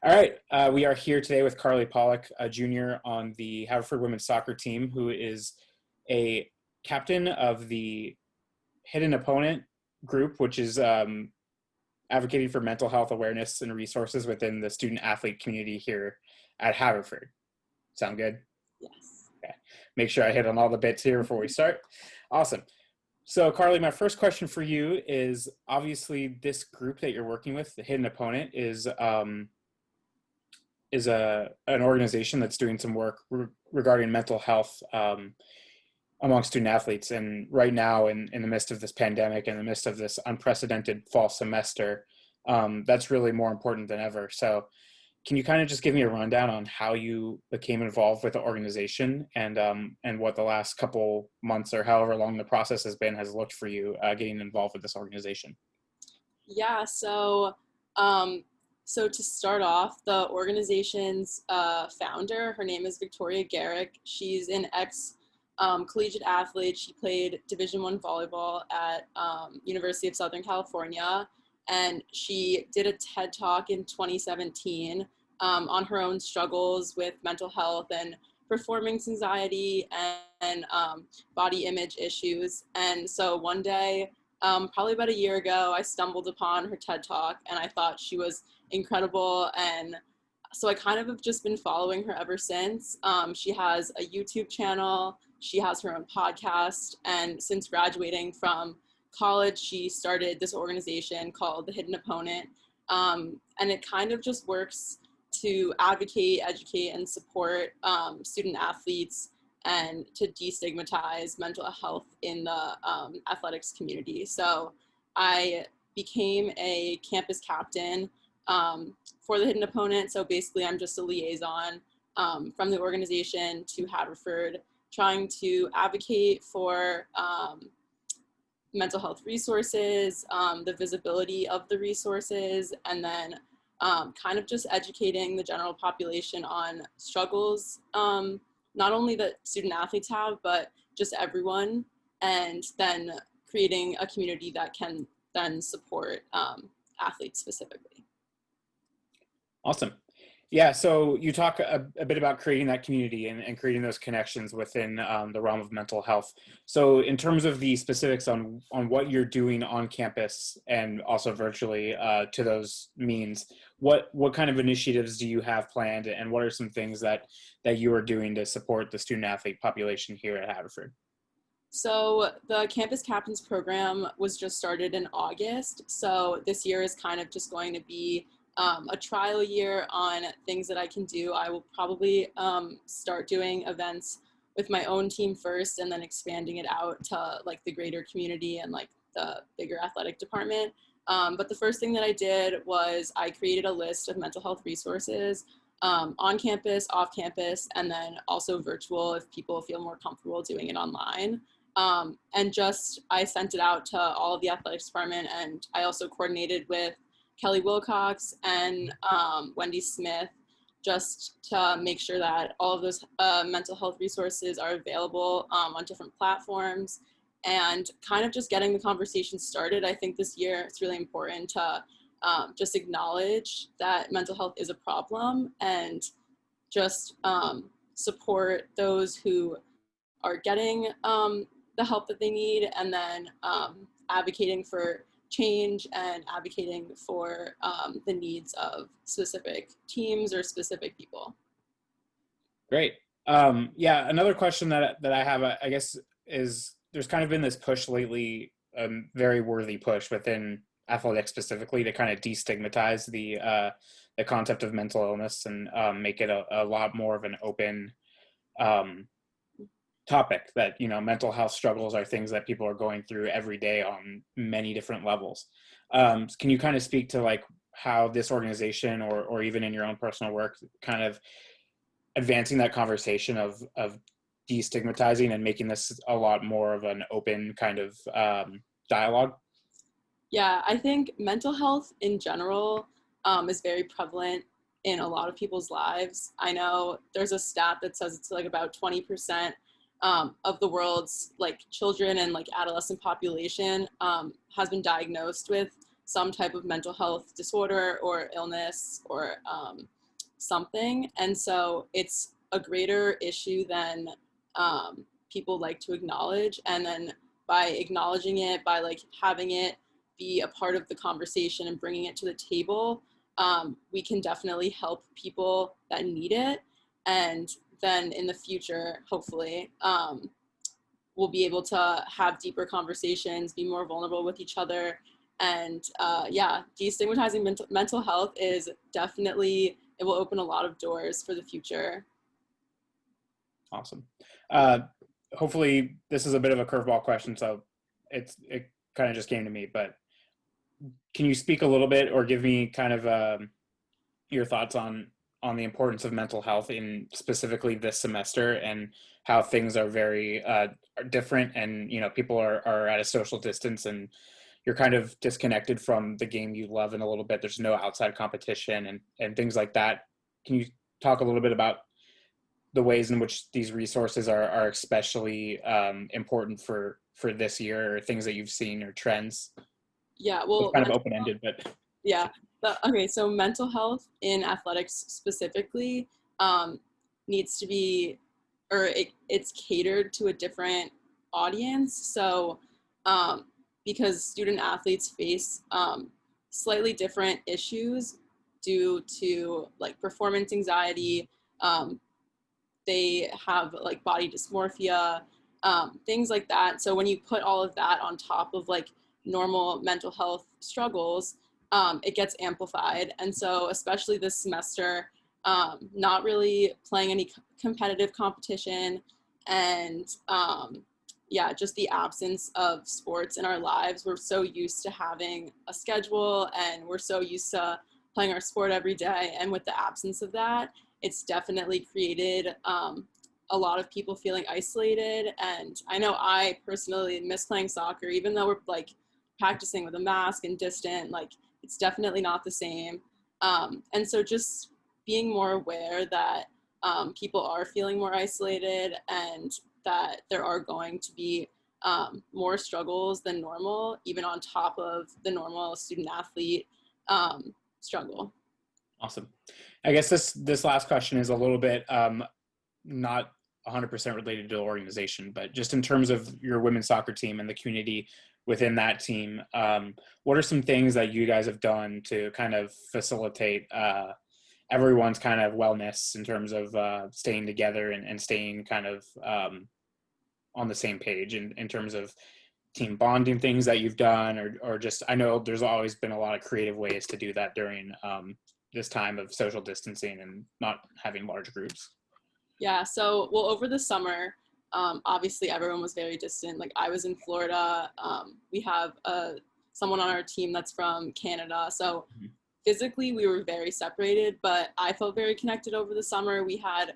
All right, we are here today with Karlie Pollock, a junior on the Haverford women's soccer team, who is a captain of the Hidden Opponent group, which is advocating for mental health awareness and resources within the student athlete community here at Haverford. Sound good? Yes. Okay. Make sure I hit on all the bits here before we start. Awesome. So, Karlie, my first question for you is, obviously this group that you're working with, the Hidden Opponent, is an organization that's doing some work regarding mental health among student athletes. And right now, in the midst of this pandemic, in the midst of this unprecedented fall semester, that's really more important than ever. So can you kind of just give me a rundown on how you became involved with the organization and what the last couple months or however long the process has looked for you getting involved with this organization? Yeah, so to start off, the organization's founder, her name is Victoria Garrick. She's an collegiate athlete. She played Division I volleyball at University of Southern California, and she did a TED Talk in 2017 on her own struggles with mental health and performance anxiety and body image issues. And so one day, probably about a year ago, I stumbled upon her TED Talk and I thought she was incredible. And so I kind of have just been following her ever since. She has a YouTube channel, she has her own podcast, and since graduating from college, she started this organization called the Hidden Opponent. And it kind of just works to advocate, educate, and support student athletes and to destigmatize mental health in the athletics community. So I became a campus captain for the Hidden Opponent. So basically I'm just a liaison from the organization to Haverford, trying to advocate for mental health resources, the visibility of the resources, and then kind of just educating the general population on struggles, not only that student athletes have, but just everyone, and then creating a community that can then support athletes specifically. Awesome. Yeah, so you talk a bit about creating that community and creating those connections within the realm of mental health. So in terms of the specifics on what you're doing on campus and also virtually to those means, what kind of initiatives do you have planned, and what are some things that you are doing to support the student athlete population here at Haverford? So the Campus Captains program was just started in August. So this year is kind of just going to be a trial year on things that I can do. I will probably start doing events with my own team first and then expanding it out to like the greater community and like the bigger athletic department. But the first thing that I did was I created a list of mental health resources on campus, off campus, and then also virtual if people feel more comfortable doing it online. And just I sent it out to all of the athletics department, and I also coordinated with Kelly Wilcox and Wendy Smith just to make sure that all of those mental health resources are available on different platforms, and kind of just getting the conversation started. I think this year it's really important to just acknowledge that mental health is a problem and just support those who are getting the help that they need, and then advocating for change and advocating for the needs of specific teams or specific people. Great. Yeah, another question that I have, I guess, is there's kind of been this push lately, a very worthy push within athletics specifically, to kind of destigmatize the concept of mental illness and make it a lot more of an open topic, that, you know, mental health struggles are things that people are going through every day on many different levels. Can you kind of speak to like how this organization or even in your own personal work kind of advancing that conversation of destigmatizing and making this a lot more of an open kind of dialogue? Yeah, I think mental health in general is very prevalent in a lot of people's lives. I know there's a stat that says it's like about 20% of the world's like children and like adolescent population has been diagnosed with some type of mental health disorder or illness or something. And so it's a greater issue than people like to acknowledge. And then by acknowledging it, by like having it be a part of the conversation and bringing it to the table, we can definitely help people that need it. And then in the future, hopefully, we'll be able to have deeper conversations, be more vulnerable with each other. And yeah, destigmatizing mental health is definitely, it will open a lot of doors for the future. Awesome. Hopefully this is a bit of a curveball question, so it kind of just came to me, but can you speak a little bit or give me kind of your thoughts on the importance of mental health in specifically this semester, and how things are very are different, and people are at a social distance, and you're kind of disconnected from the game you love in a little bit. There's no outside competition and things like that. Can you talk a little bit about the ways in which these resources are especially important for this year, or things that you've seen, or trends? Yeah, It's well, kind of open-ended, but yeah. Okay, so mental health in athletics specifically needs to be, or it's catered to a different audience. So because student athletes face slightly different issues due to like performance anxiety, um, they have like body dysmorphia, things like that. So when you put all of that on top of like normal mental health struggles, it gets amplified. And so especially this semester, not really playing any competitive competition, and yeah, just the absence of sports in our lives. We're so used to having a schedule, and we're so used to playing our sport every day. And with the absence of that, it's definitely created a lot of people feeling isolated. And I know I personally miss playing soccer, even though we're like practicing with a mask and distant, like it's definitely not the same. And so just being more aware that people are feeling more isolated, and that there are going to be more struggles than normal, even on top of the normal student athlete struggle. awesome. I guess this last question is a little bit not 100% related to the organization, but just in terms of your women's soccer team and the community within that team, what are some things that you guys have done to kind of facilitate everyone's kind of wellness in terms of staying together and staying kind of on the same page in terms of team bonding things that you've done, or just, I know there's always been a lot of creative ways to do that during this time of social distancing and not having large groups? Yeah, so, well, over the summer, obviously everyone was very distant. Like I was in Florida. We have someone on our team that's from Canada. So physically we were very separated, but I felt very connected over the summer. We had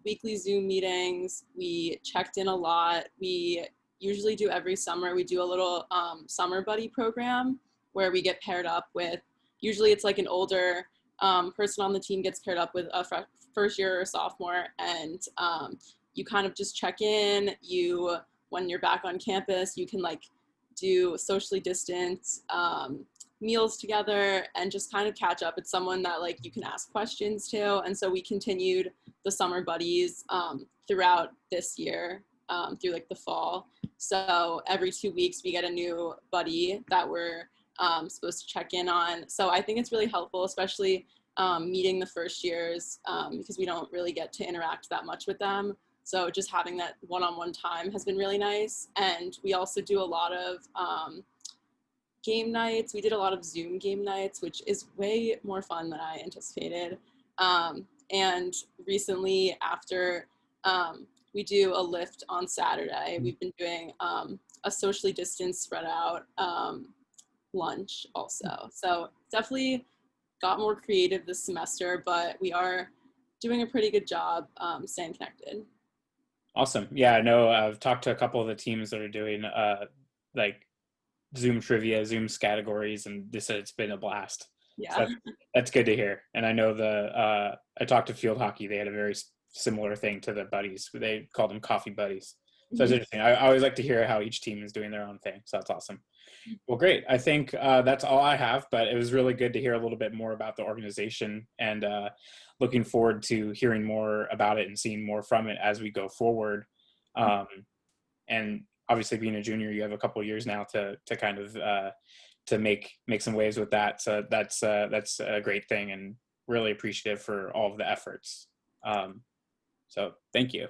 weekly Zoom meetings. We checked in a lot. We usually do every summer. We do a little summer buddy program where we get paired up with, usually it's like an older person on the team gets paired up with a first year or sophomore, and you kind of just check in. When you're back on campus, you can like do socially distant meals together and just kind of catch up. It's someone that like you can ask questions to. And so we continued the summer buddies throughout this year, through like the fall. So every 2 weeks we get a new buddy that we're supposed to check in on. So I think it's really helpful, especially meeting the first years, because we don't really get to interact that much with them. So just having that one-on-one time has been really nice. And we also do a lot of game nights. We did a lot of Zoom game nights, which is way more fun than I anticipated. And recently, after we do a lift on Saturday, we've been doing a socially distanced spread out lunch also. So definitely got more creative this semester, but we are doing a pretty good job staying connected. Awesome. Yeah, I know I've talked to a couple of the teams that are doing like Zoom trivia, Zoom categories, and they said it's been a blast. Yeah. So that's good to hear. And I know I talked to field hockey. They had a very similar thing to the buddies. They called them coffee buddies. So it's interesting. I always like to hear how each team is doing their own thing. So that's awesome. Well, great. I think that's all I have, but it was really good to hear a little bit more about the organization, and looking forward to hearing more about it and seeing more from it as we go forward. Um, and obviously being a junior, you have a couple of years now to kind of to make some waves with that. So that's a great thing, and really appreciative for all of the efforts. So thank you.